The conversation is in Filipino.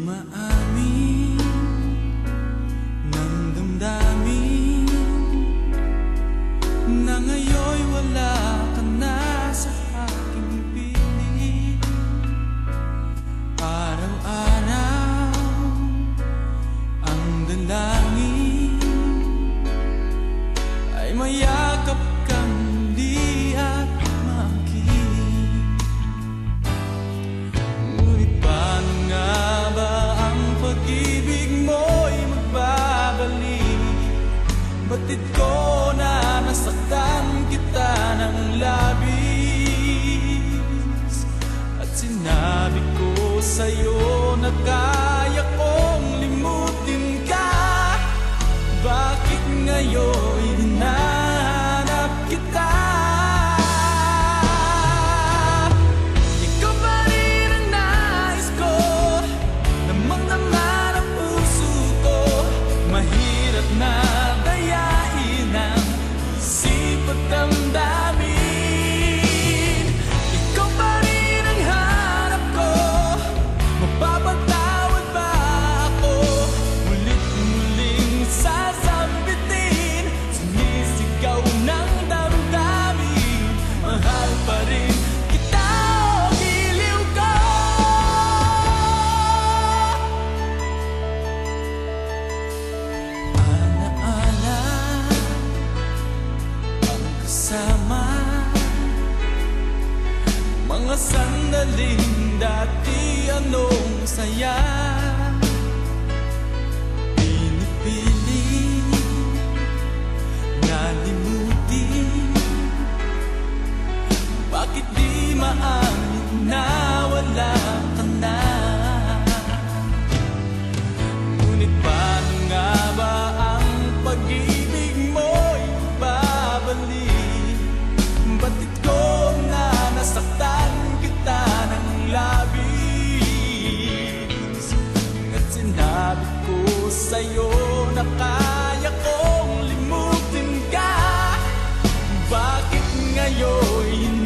maamin ng damdamin na ngayon'y wala ka na sa aking piling. Araw-araw ang dalangin ay mayakap kang muli at makinig. Ngunit paano nga ba ang pag-ibig mo'y magbabalik? Batid ko na nasaktan kita ng labis, at sinabi ko sa'yo na kaya kong limutin ka. Bakit ngayon hinahanap kita? Ikaw pa rin ang nais ko, namang-naman ang puso ko. Mahirap na dayain ang isip at damdamin. Ikaw pa rin ang hanap ko, mapapatawad ba ako? Mulit-muling sasambitin, sumisigaw ng damdamin. Mahal pa rin kita, o giliw ko. Alaala ang kasama, mga sandaling dati anong saya. Pinipili na limutin, bakit di maamin na wala ka na? Ngunit paano nga ba ang pag-ibig mo'y babalik? Batid ko na nasaktan kita ng labis, at sinabi ko sa'yo na kaya kong limutin ka. Bakit ngayon